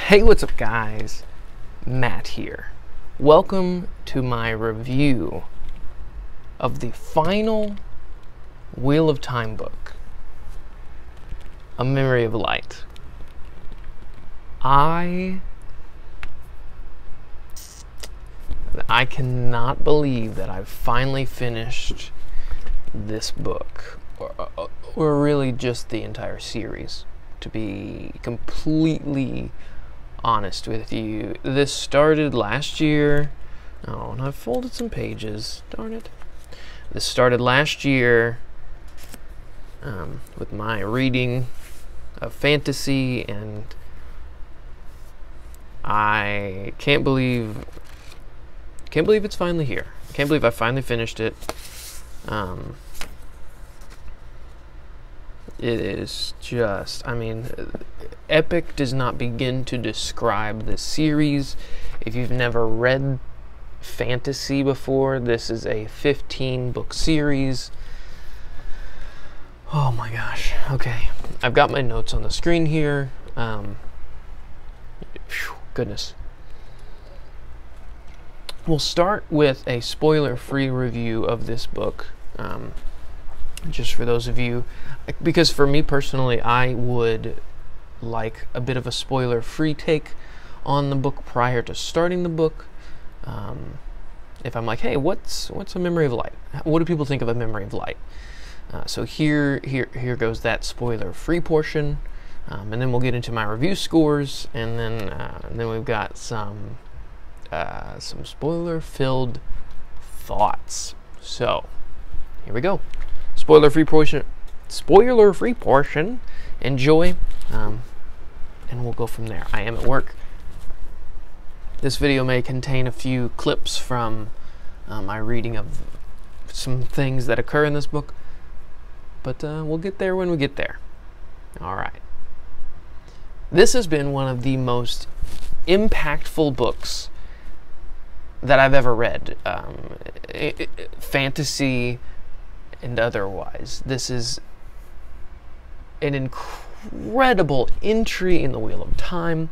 Hey, what's up guys? Matt here. Welcome to my review of the final Wheel of Time book, A Memory of Light. I cannot believe that I've finally finished this book, or really just the entire series, to be completely honest with you. This started last year. Oh, and I've folded some pages. Darn it. This started last year with my reading of fantasy, and I can't believe it's finally here. I can't believe I finally finished it. It is just, I mean, epic does not begin to describe this series. If you've never read fantasy before, this is a 15-book series. Oh my gosh. Okay, I've got my notes on the screen here. Goodness. We'll start with a spoiler-free review of this book. Just for those of you, because for me personally, I would like a bit of a spoiler-free take on the book prior to starting the book. If I'm like, hey, what's A Memory of Light? What do people think of A Memory of Light? So here goes that spoiler-free portion, and then we'll get into my review scores, and then we've got some spoiler-filled thoughts. So here we go. Spoiler-free portion. Enjoy, and we'll go from there. I am at work. This video may contain a few clips from my reading of some things that occur in this book, but we'll get there when we get there. All right. This has been one of the most impactful books that I've ever read, fantasy and otherwise. This is an incredible entry in the Wheel of Time,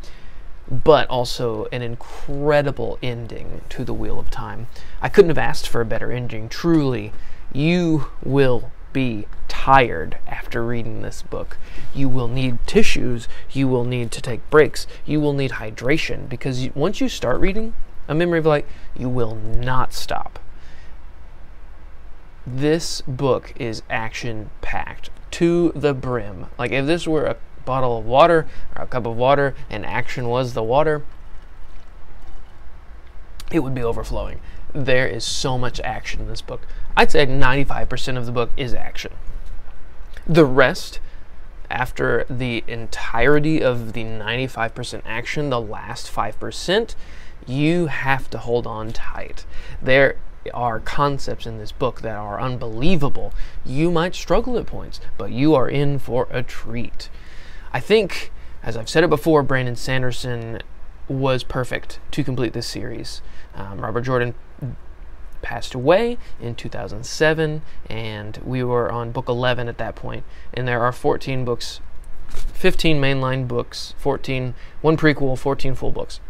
but also an incredible ending to the Wheel of Time. I couldn't have asked for a better ending. Truly, you will be tired after reading this book. You will need tissues. You will need to take breaks. You will need hydration, because once you start reading A Memory of Light, you will not stop. This book is action-packed to the brim. Like, if this were a bottle of water or a cup of water and action was the water, it would be overflowing. There is so much action in this book. I'd say 95% of the book is action. The rest, after the entirety of the 95% action, the last 5%, you have to hold on tight. There are concepts in this book that are unbelievable. You might struggle at points, but you are in for a treat. I think, as I've said it before, Brandon Sanderson was perfect to complete this series. Robert Jordan passed away in 2007, and we were on book 11 at that point, and there are 14 books, 15 mainline books, 1 prequel, 14 full books.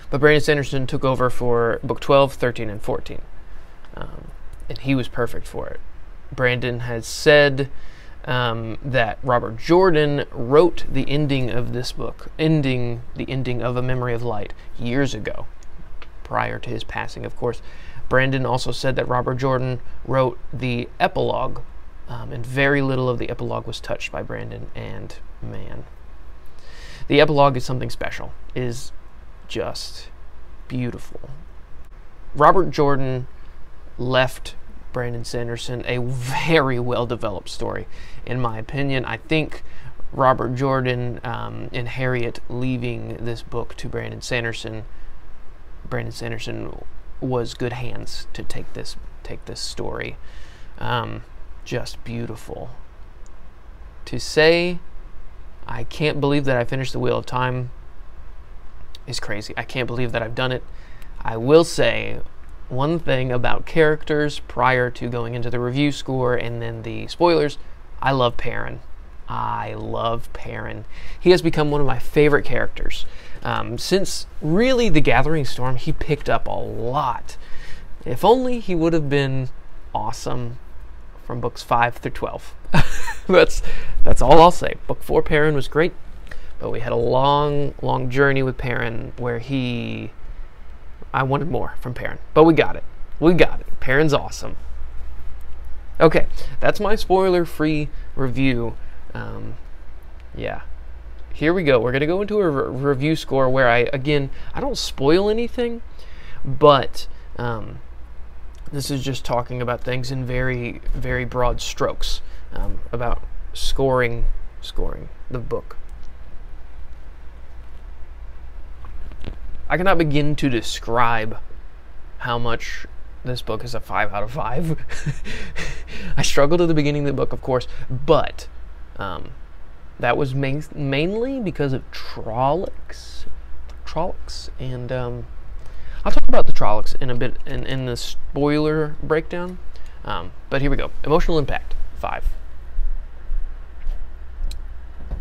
But Brandon Sanderson took over for book 12, 13, and 14. And he was perfect for it. Brandon has said that Robert Jordan wrote the ending of this book, the ending of A Memory of Light, years ago, prior to his passing, of course. Brandon also said that Robert Jordan wrote the epilogue, and very little of the epilogue was touched by Brandon, and man, the epilogue is something special. It is just beautiful. Robert Jordan left Brandon Sanderson a very well-developed story. In my opinion, I think Robert Jordan and Harriet leaving this book to Brandon Sanderson was good hands to take this story. Just beautiful. To say I can't believe that I finished the Wheel of Time is crazy. I can't believe that I've done it. I will say one thing about characters prior to going into the review score and then the spoilers. I love Perrin. I love Perrin. He has become one of my favorite characters. Since really The Gathering Storm, he picked up a lot. If only he would have been awesome from books 5 through 12. That's all I'll say. Book 4 Perrin was great, but we had a long journey with Perrin where I wanted more from Perrin, but we got it. Perrin's awesome. Okay, that's my spoiler-free review. Yeah, here we go. We're gonna go into a review score where I don't spoil anything, but this is just talking about things in very, very broad strokes, about scoring the book. I cannot begin to describe how much this book is a 5 out of 5. I struggled at the beginning of the book, of course, but that was mainly because of Trollocs, and I'll talk about the Trollocs in a bit in the spoiler breakdown. But here we go. Emotional impact, 5.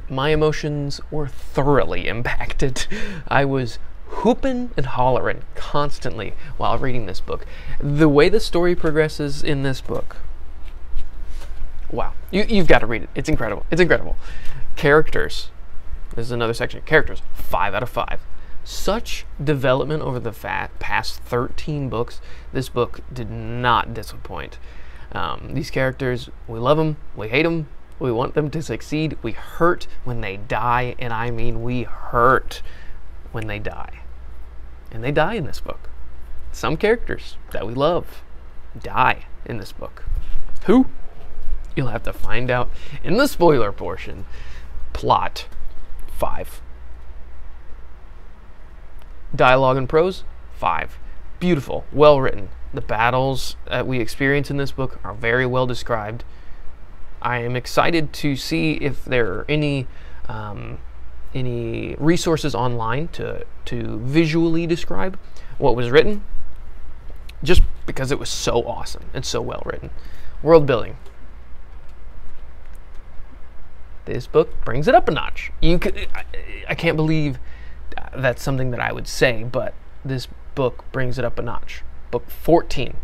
My emotions were thoroughly impacted. I was hooping and hollering constantly while reading this book. The way the story progresses in this book, wow. You've got to read it. It's incredible. It's incredible. Characters. This is another section. Characters, 5 out of 5. Such development over the past 13 books. This book did not disappoint. These characters, we love them, we hate them, we want them to succeed, we hurt when they die, and I mean we hurt when they die. And they die in this book. Some characters that we love die in this book. Who? You'll have to find out in the spoiler portion. Plot, 5. Dialogue and prose, 5. Beautiful, well written. The battles that we experience in this book are very well described. I am excited to see if there are any resources online to visually describe what was written, just because it was so awesome and so well written. World building. This book brings it up a notch. I can't believe that's something that I would say, but this book brings it up a notch. Book 14.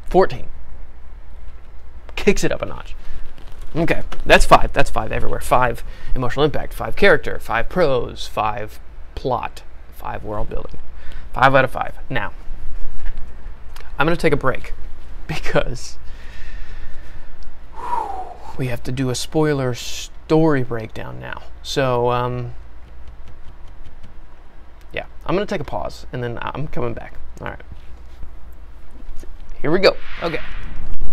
14. Kicks it up a notch. Okay, that's 5. That's 5 everywhere. 5 emotional impact, 5 character, 5 prose, 5 plot, 5 world building. 5 out of 5. Now, I'm going to take a break because we have to do a spoiler story breakdown now. So, yeah, I'm going to take a pause and then I'm coming back. All right. Here we go. Okay.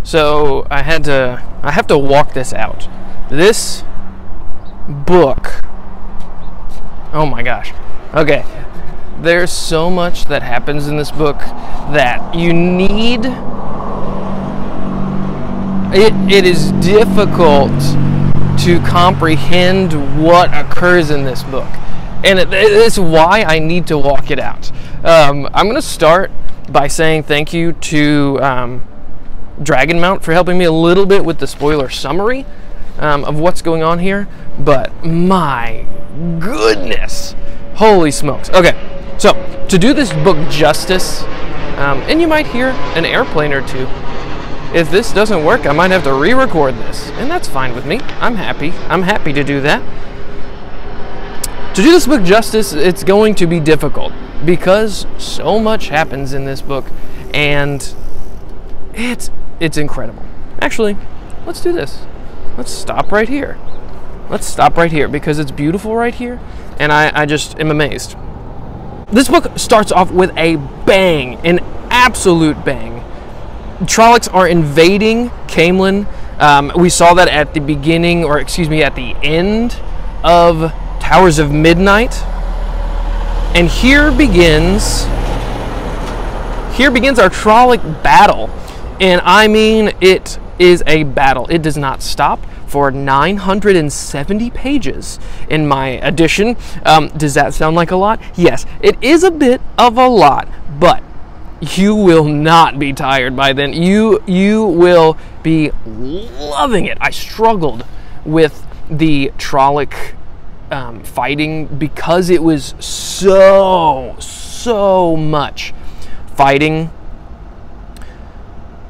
So I have to walk this out. This book, oh my gosh. Okay, there's so much that happens in this book that you need. It is difficult to comprehend what occurs in this book, and it's why I need to walk it out. I'm going to start by saying thank you to Dragonmount for helping me a little bit with the spoiler summary of what's going on here, but my goodness, holy smokes. Okay, so to do this book justice, and you might hear an airplane or two. If this doesn't work, I might have to re-record this, and that's fine with me. I'm happy to do that. To do this book justice, it's going to be difficult because so much happens in this book, and it's incredible. Actually, let's do this. Let's stop right here. Let's stop right here because it's beautiful right here, and I just am amazed. This book starts off with a bang, an absolute bang. Trollocs are invading Camelin. We saw that at the beginning, or excuse me, at the end of Towers of Midnight. And here begins our Trolloc battle. And I mean, it is a battle. It does not stop for 970 pages in my edition. Does that sound like a lot? Yes, it is a bit of a lot, but you will not be tired by then. You will be loving it. I struggled with the Trolloc fighting because it was so much fighting.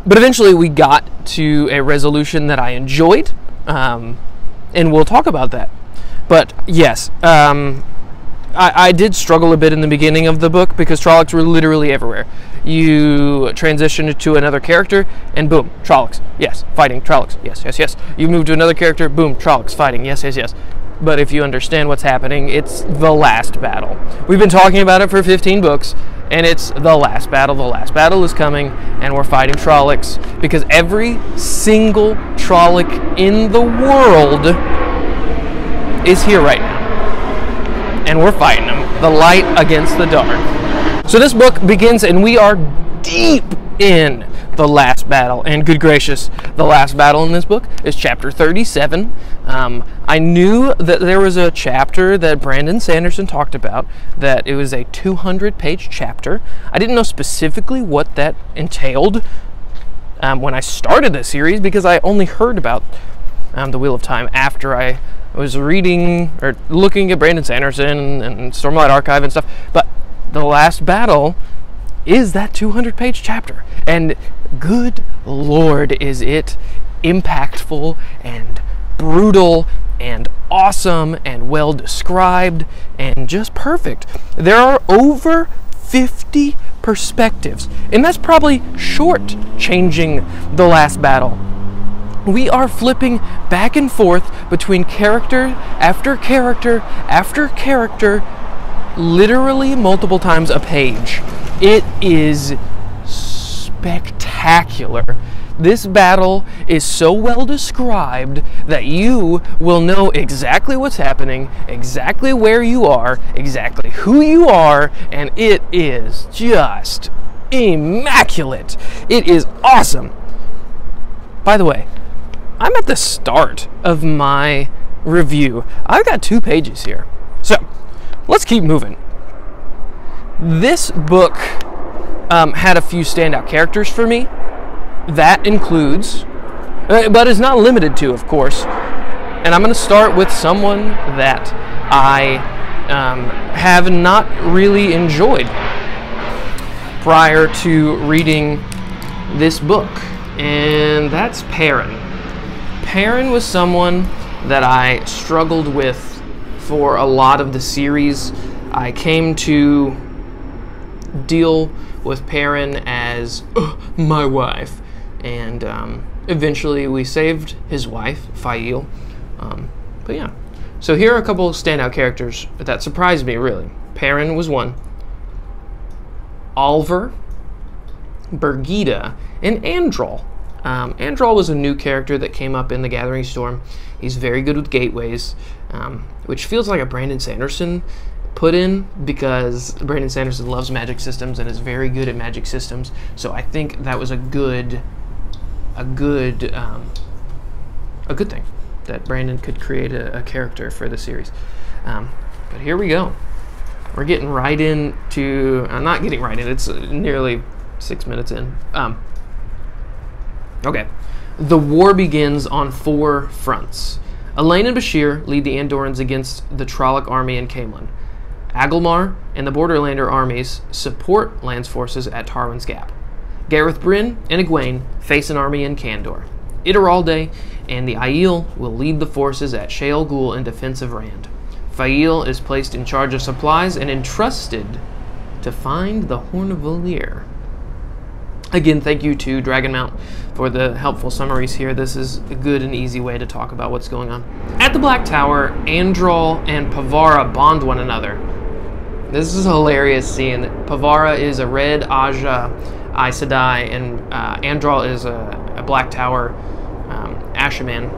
But eventually we got to a resolution that I enjoyed, and we'll talk about that. But yes, I did struggle a bit in the beginning of the book because Trollocs were literally everywhere. You transitioned to another character, and boom, Trollocs. Yes, fighting, Trollocs. Yes, yes, yes. You move to another character, boom, Trollocs, fighting. Yes, yes, yes. But if you understand what's happening, it's the last battle. We've been talking about it for 15 books, and it's the last battle. The last battle is coming, and we're fighting Trollocs because every single Trolloc in the world is here right now. And we're fighting them. The light against the dark. So this book begins, and we are deep in the last battle. And good gracious, the last battle in this book is chapter 37. I knew that there was a chapter that Brandon Sanderson talked about, that it was a 200-page chapter. I didn't know specifically what that entailed when I started the series, because I only heard about The Wheel of Time after I was reading or looking at Brandon Sanderson and Stormlight Archive and stuff. But the last battle is that 200-page chapter, and good Lord, is it impactful and brutal and awesome and well described and just perfect. There are over 50 perspectives, and that's probably short changing the last battle. We are flipping back and forth between character after character after character, literally multiple times a page. It is spectacular. This battle is so well described that you will know exactly what's happening, exactly where you are, exactly who you are, and it is just immaculate. It is awesome. By the way, I'm at the start of my review. I've got 2 pages here. So, let's keep moving. This book had a few standout characters for me. That includes, but is not limited to, of course. And I'm going to start with someone that I have not really enjoyed prior to reading this book. And that's Perrin. Perrin was someone that I struggled with for a lot of the series. I came to deal with Perrin as my wife, and eventually we saved his wife, Fael. But yeah, so here are a couple of standout characters that surprised me, really. Perrin was one. Alver, Birgitta, and Andral. Andral was a new character that came up in The Gathering Storm. He's very good with gateways, which feels like a Brandon Sanderson put in, because Brandon Sanderson loves magic systems and is very good at magic systems. So I think that was a good thing that Brandon could create a character for the series. But here we go. We're getting right into, not getting right in, it's nearly 6 minutes in. Okay, the war begins on 4 fronts. Elaine and Bashir lead the Andorrans against the Trolloc army in Caemlyn. Agelmar and the Borderlander armies support Lan's forces at Tarwin's Gap. Gareth Bryn and Egwene face an army in Candor. Ituralde and the Aiel will lead the forces at Shael Ghul in defense of Rand. Fael is placed in charge of supplies and entrusted to find the Horn of Valir. Again, thank you to Dragonmount for the helpful summaries here. This is a good and easy way to talk about what's going on. At the Black Tower, Andral and Pavara bond one another. This is a hilarious scene. Pavara is a red Aja Aes Sedai, and Andral is a Black Tower Ashaman.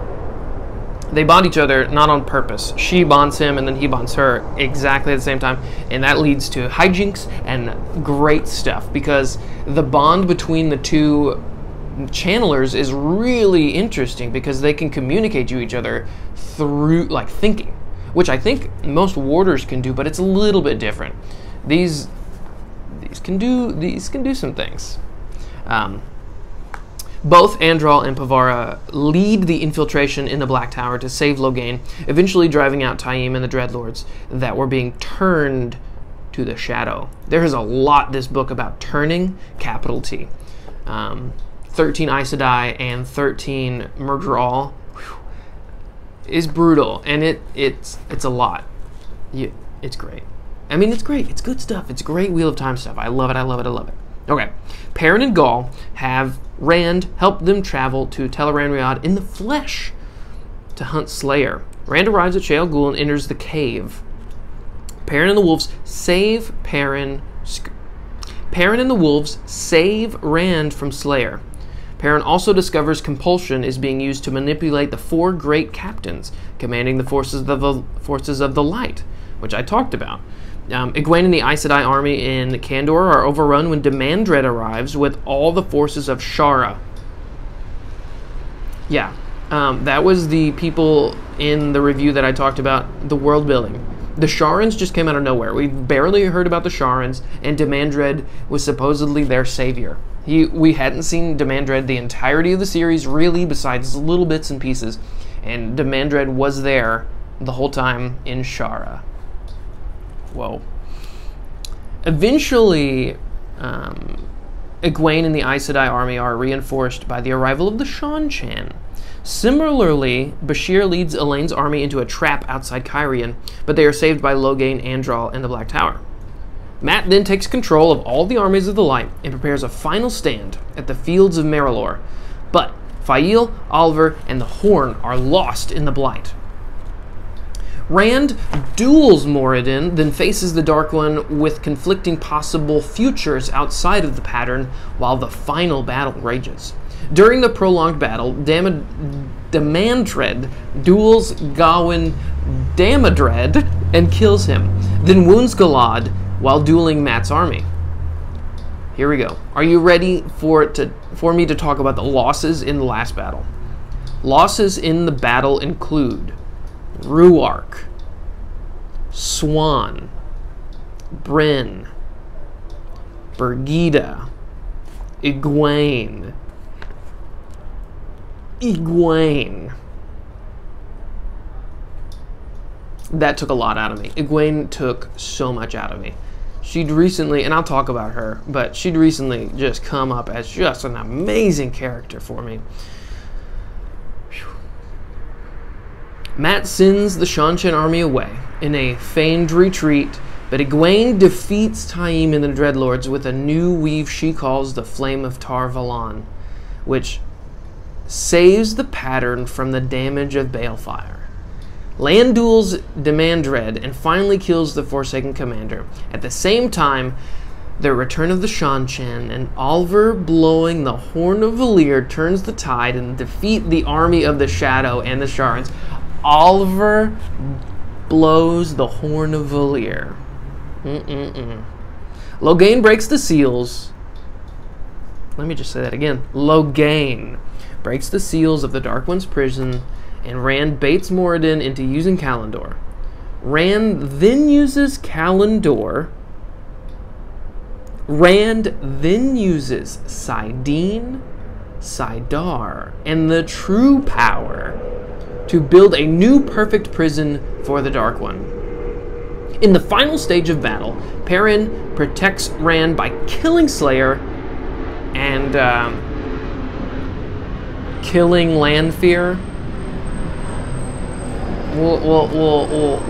They bond each other not on purpose. She bonds him, and then he bonds her exactly at the same time, and that leads to hijinks and great stuff, because the bond between the two channelers is really interesting, because they can communicate to each other through, like, thinking, which I think most warders can do, but it's a little bit different. These can do some things. Both Andral and Pavara lead the infiltration in the Black Tower to save Logain, eventually driving out Taim and the Dreadlords that were being turned to the Shadow. There is a lot this book about turning, capital T. 13 Aes Sedai and 13 Murder All is brutal, and it's a lot. It's great. I mean, it's great. It's good stuff. It's great Wheel of Time stuff. I love it. I love it. I love it. Okay. Perrin and Gaul have Rand help them travel to Tel'aran'rhiod in the flesh to hunt Slayer. Rand arrives at Shale Ghul and enters the cave. Perrin and the Wolves save Perrin and the Wolves save Rand from Slayer. Perrin also discovers compulsion is being used to manipulate the 4 great captains commanding the forces of the light, which I talked about. Egwene and the Aes Sedai army in Kandor are overrun when Demandred arrives with all the forces of Shara. Yeah, that was the people in the review that I talked about, the world building. The Sharans just came out of nowhere. We barely heard about the Sharans, and Demandred was supposedly their savior. We hadn't seen Demandred the entirety of the series, really, besides little bits and pieces. And Demandred was there the whole time in Shara. Whoa. Eventually, Egwene and the Aes Sedai army are reinforced by the arrival of the Shan-Chan. Similarly, Bashir leads Elaine's army into a trap outside Cairhien, but they are saved by Logain, Andral, and the Black Tower. Mat then takes control of all the armies of the light and prepares a final stand at the fields of Marilor. But Fail, Oliver, and the Horn are lost in the Blight. Rand duels Moradin, then faces the Dark One with conflicting possible futures outside of the pattern while the final battle rages. During the prolonged battle, Demandred duels Gawain Damodred and kills him, then wounds Galad while dueling Mat's army. Here we go. Are you ready for me to talk about the losses in the last battle? Losses in the battle include Ruark, Swan, Bryn, Birgitta, Egwene. That took a lot out of me. Egwene took so much out of me. She'd recently, and I'll talk about her, but she'd recently just come up as just an amazing character for me. Whew. Mat sends the Shan-Chan army away in a feigned retreat, but Egwene defeats Taim and the Dreadlords with a new weave she calls the Flame of Tar Valon, which saves the pattern from the damage of Balefire. Lan duels Demandred and finally kills the Forsaken commander. At the same time, the return of the Shan-Chan and Oliver blowing the Horn of Valyr turns the tide and defeat the army of the Shadow and the Sharans. Oliver blows the Horn of Valyr. Logain breaks the seals. Let me just say that again. Logain breaks the seals of the Dark One's prison, and Rand baits Moradin into using Kalandor. Rand then uses Saidin, Saidar, and the True Power to build a new perfect prison for the Dark One. In the final stage of battle, Perrin protects Rand by killing Slayer and killing Lanfear.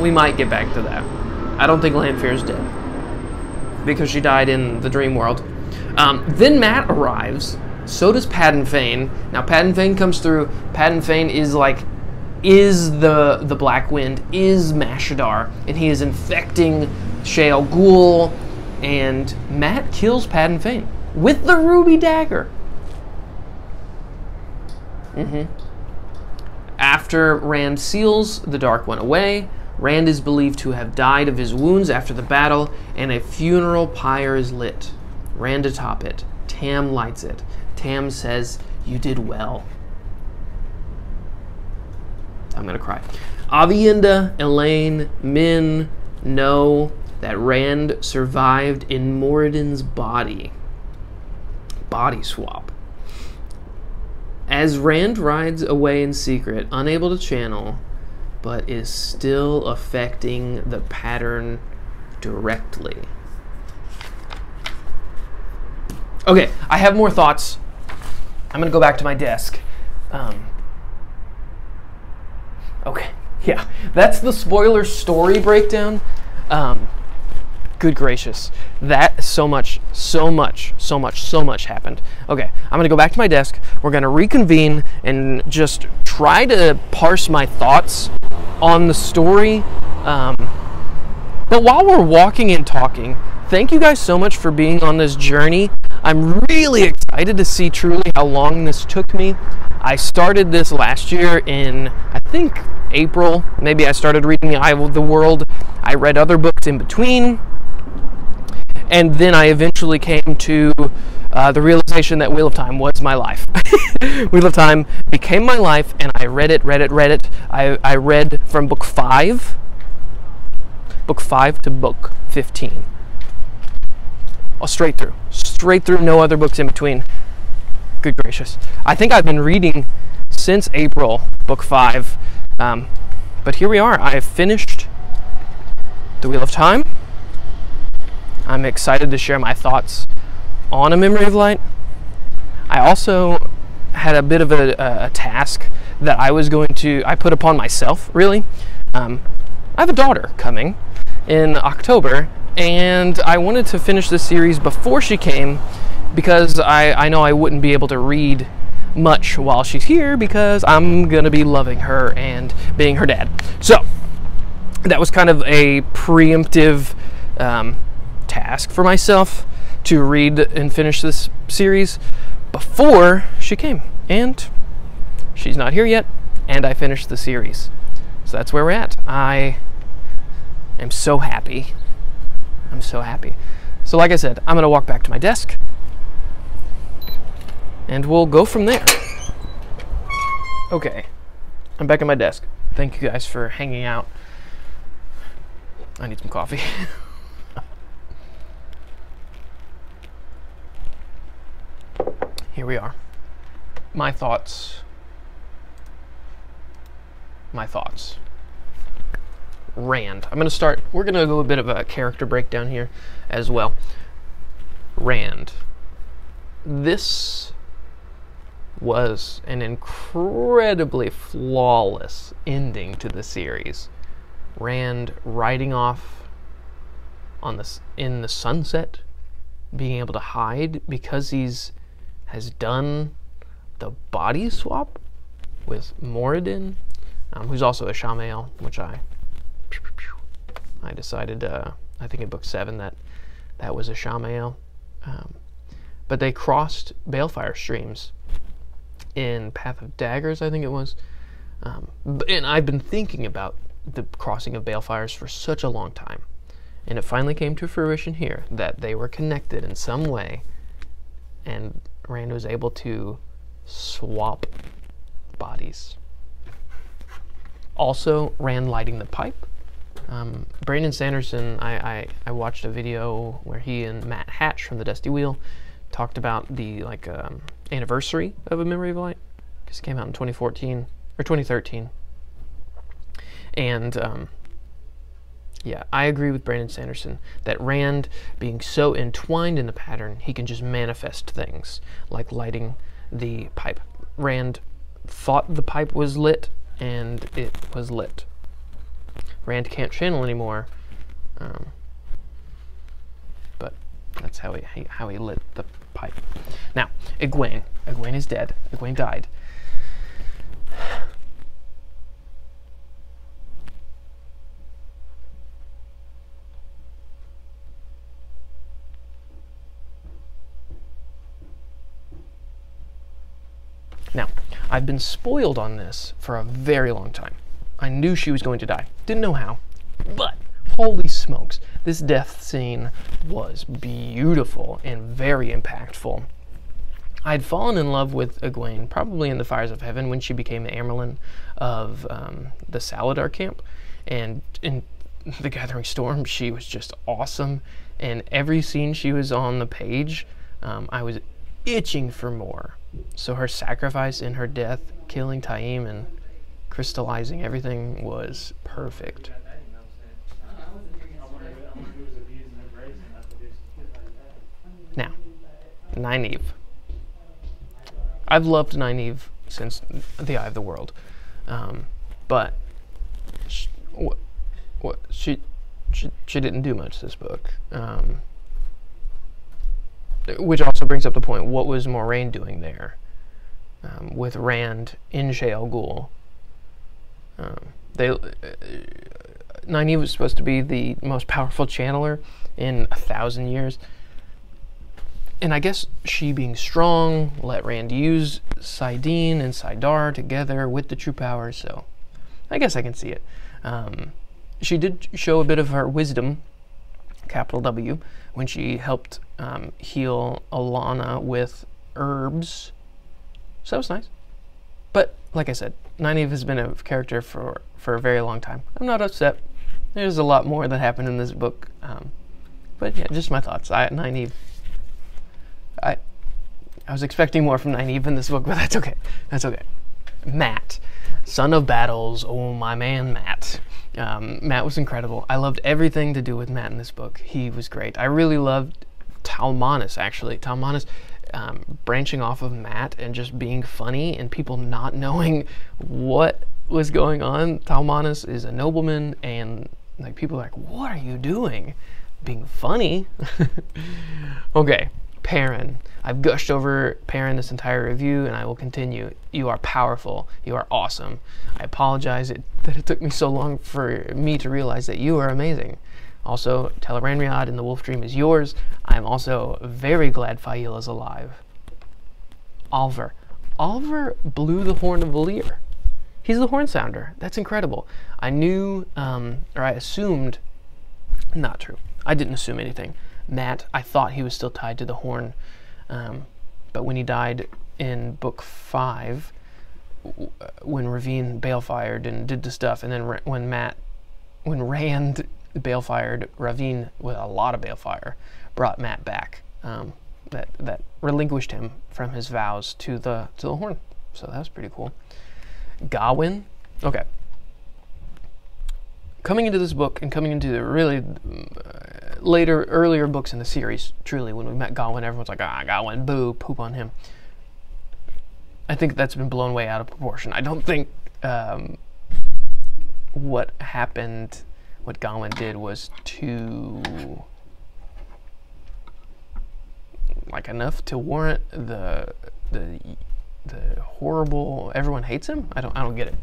We might get back to that. I don't think Lanfear's dead because she died in the dream world. Then Mat arrives. So does Padan Fain. Now Padan Fain comes through. Padan Fain is the Black Wind, is Mashadar, and he is infecting Shale Ghul, and Mat kills Padan Fain with the Ruby Dagger. After Rand seals the Dark One away, Rand is believed to have died of his wounds after the battle, and a funeral pyre is lit. Rand atop it. Tam lights it. Tam says, "You did well." I'm gonna cry. Avienda, Elaine, Min know that Rand survived in Moradin's body. Body swap. As Rand rides away in secret, unable to channel, but is still affecting the pattern directly. Okay, I have more thoughts. I'm going to go back to my desk. Okay, yeah, that's the spoiler story breakdown. Good gracious, that so much happened. Okay, I'm going to go back to my desk. We're going to reconvene and just try to parse my thoughts on the story. But while we're walking and talking, thank you guys so much for being on this journey. I'm really excited to see truly how long this took me. I started this last year in, I think, April. Maybe I started reading The Eye of the World. I read other books in between. And then I eventually came to the realization that Wheel of Time was my life. Wheel of Time became my life, and I read it. I read from book 5 to book 15. Straight through, no other books in between. Good gracious. I think I've been reading since April, book 5. But here we are. I have finished The Wheel of Time. I'm excited to share my thoughts on A Memory of Light. I also had a bit of a task that I put upon myself, really. I have a daughter coming in October, and I wanted to finish this series before she came because I know I wouldn't be able to read much while she's here because I'm going to be loving her and being her dad. So that was kind of a preemptive task for myself to read and finish this series before she came. And she's not here yet, and I finished the series. So that's where we're at. I am so happy. I'm so happy. So like I said, I'm going to walk back to my desk, and we'll go from there. Okay, I'm back at my desk. Thank you guys for hanging out. I need some coffee. Here we are. My thoughts. Rand. I'm going to start, we're going to go a bit of a character breakdown here as well. Rand. This was an incredibly flawless ending to the series. Rand riding off in the sunset, being able to hide because has done the body swap with Moradin, who's also a Shamael, which I decided, I think in book 7 that was a Shamael. But they crossed Balefire streams in Path of Daggers, I think it was. And I've been thinking about the crossing of Balefires for such a long time. And it finally came to fruition here that they were connected in some way, and Rand was able to swap bodies. Also, Rand lighting the pipe. Brandon Sanderson, I watched a video where he and Matt Hatch from the Dusty Wheel talked about the anniversary of A Memory of Light, because it came out in 2014 or 2013. And yeah, I agree with Brandon Sanderson that Rand, being so entwined in the pattern, he can just manifest things, like lighting the pipe. Rand thought the pipe was lit, and it was lit. Rand can't channel anymore, but that's how he lit the pipe. Now, Egwene. Egwene is dead. Egwene died. Now, I've been spoiled on this for a very long time. I knew she was going to die. Didn't know how, but holy smokes, this death scene was beautiful and very impactful. I'd fallen in love with Egwene probably in the Fires of Heaven when she became the Amerlin of the Saladar camp, and in the Gathering Storm she was just awesome, and every scene she was on the page I was itching for more. So her sacrifice in her death, killing Taim and crystallizing everything, was perfect. Now, Nynaeve. I've loved Nynaeve since The Eye of the World, but she didn't do much this book. Which also brings up the point: what was Moiraine doing there, with Rand in Shayol Ghul? Nynaeve was supposed to be the most powerful channeler in 1,000 years. And I guess she, being strong, let Rand use Saidin and Saidar together with the true power, so I guess I can see it. She did show a bit of her wisdom, capital W, when she helped heal Alana with herbs. So that was nice. But, like I said, Nynaeve has been a character for a very long time. I'm not upset. There's a lot more that happened in this book. But yeah, just my thoughts. Nynaeve... I was expecting more from Nynaeve in this book, but that's okay. That's okay. Mat, Son of Battles. Oh, my man, Mat. Mat was incredible. I loved everything to do with Mat in this book. He was great. I really loved Talmanis, actually. Talmanis branching off of Mat and just being funny and people not knowing what was going on. Talmanis is a nobleman, and like people are like, what are you doing? Being funny? Okay. Perrin. I've gushed over Perrin this entire review, and I will continue. You are powerful. You are awesome. I apologize that it took me so long for me to realize that you are amazing. Also, Tel'aran'rhiod in the Wolf Dream is yours. I'm also very glad Fail is alive. Alvar. Alvar blew the horn of Valir. He's the horn sounder. That's incredible. I knew, or I assumed, not true. I didn't assume anything. Mat, I thought he was still tied to the horn, but when he died in book 5, when Ravine balefired and did the stuff, and then when Rand balefired Ravine with a lot of balefire, brought Mat back, that relinquished him from his vows to the horn. So that was pretty cool. Gawain, okay. Coming into this book and coming into the really earlier books in the series, truly, when we met Gawain, everyone's like, Gawain, boo, poop on him. I think that's been blown way out of proportion. I don't think what Gawain did was too, like, enough to warrant the horrible, everyone hates him? I don't get it.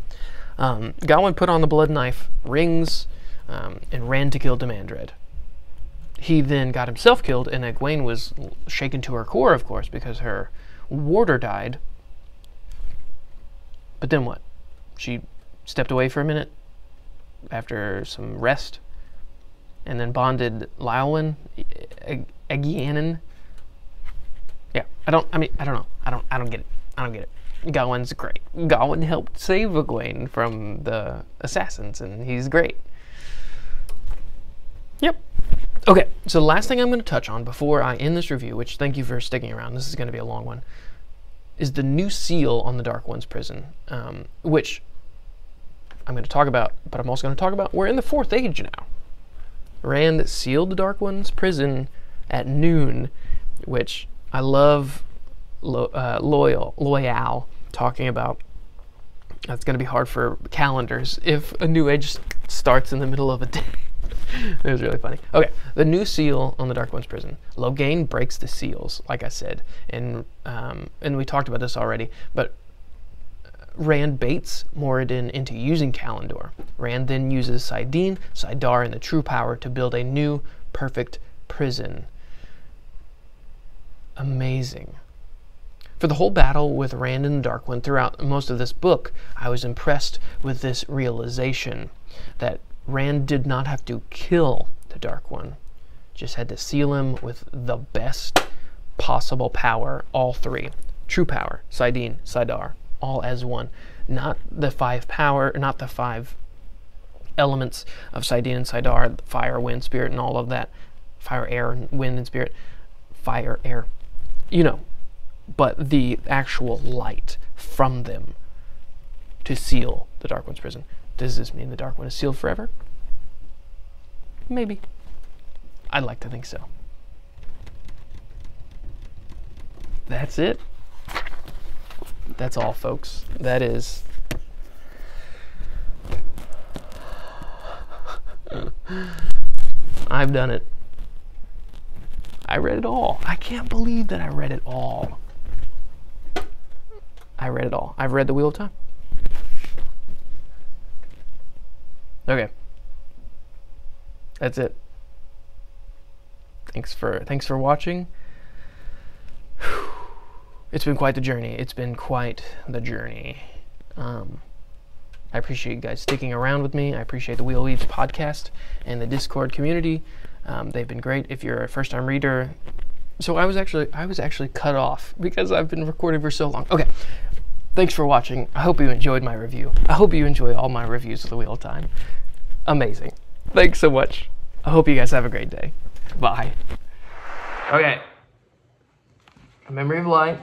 Gawain put on the blood knife rings and ran to kill Demandred. He then got himself killed, and Egwene was shaken to her core, of course, because her warder died. But then what? She stepped away for a minute after some rest, and then bonded Lywin, Egyanin. Yeah, I don't know. I don't get it. I don't get it. Gawain's great. Gawain helped save Egwene from the assassins, and he's great. Yep. Okay, so the last thing I'm going to touch on before I end this review, which thank you for sticking around, this is going to be a long one, is the new seal on the Dark One's prison, which I'm going to talk about, but I'm also going to talk about, we're in the 4th Age now. Rand sealed the Dark One's prison at noon, which I love Loyal talking about. That's going to be hard for calendars if a new age starts in the middle of a day. It was really funny. Okay, the new seal on the Dark One's prison. Logain breaks the seals, like I said, and we talked about this already, but Rand baits Moradin into using Kalendor. Rand then uses Saidin, Saidar, and the True Power to build a new, perfect prison. Amazing. For the whole battle with Rand and the Dark One throughout most of this book, I was impressed with this realization that Rand did not have to kill the Dark One, just had to seal him with the best possible power, all 3. True Power, Saidin, Saidar, all as one. Not the 5 elements of Saidin and Saidar, fire, wind, spirit, and all of that. Fire, air, wind, and spirit. Fire, air. You know. but the actual light from them to seal the Dark One's prison. Does this mean the Dark One is sealed forever? Maybe. I'd like to think so. That's it. That's all, folks. That is... I've done it. I read it all. I can't believe that I read it all. I read it all. I've read The Wheel of Time. Okay. That's it. Thanks for watching. It's been quite the journey. It's been quite the journey. I appreciate you guys sticking around with me. I appreciate the Wheel Weaves podcast and the Discord community. They've been great. If you're a first-time reader, so I was actually cut off because I've been recording for so long. Okay, thanks for watching. I hope you enjoyed my review. I hope you enjoy all my reviews of the Wheel of Time. Amazing. Thanks so much. I hope you guys have a great day. Bye. Okay. A Memory of Light.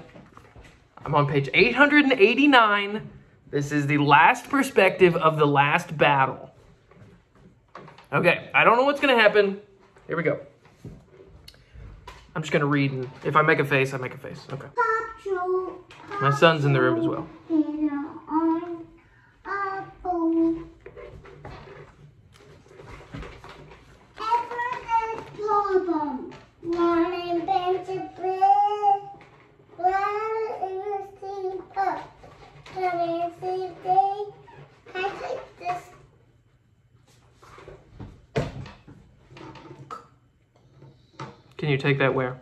I'm on page 889. This is the last perspective of the last battle. Okay, I don't know what's going to happen. Here we go. I'm just going to read, and if I make a face, I make a face. Okay. My son's in the room as well. Can you take that where?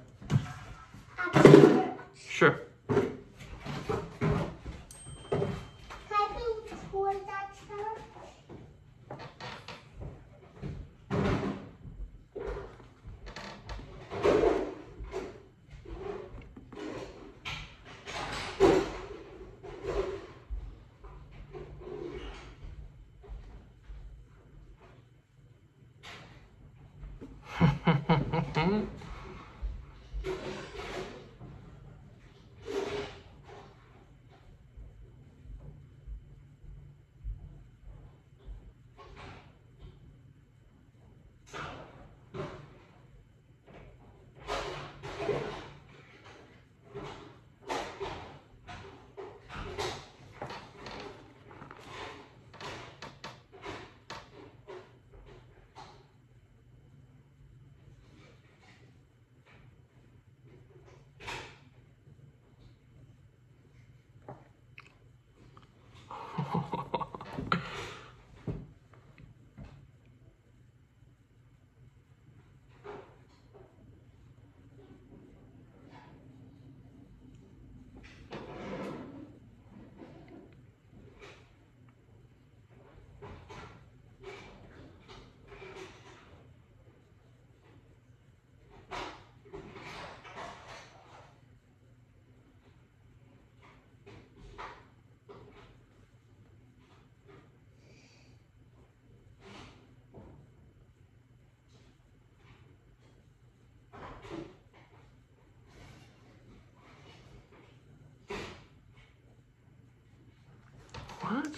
Sure. What?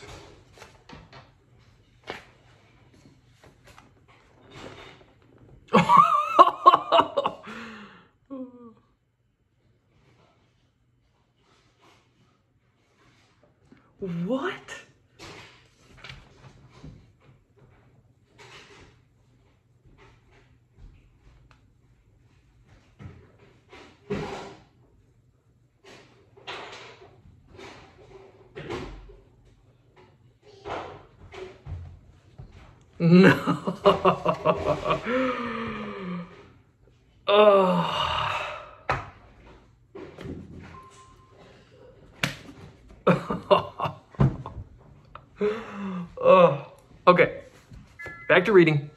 What? No. Oh. Oh. Okay. Back to reading.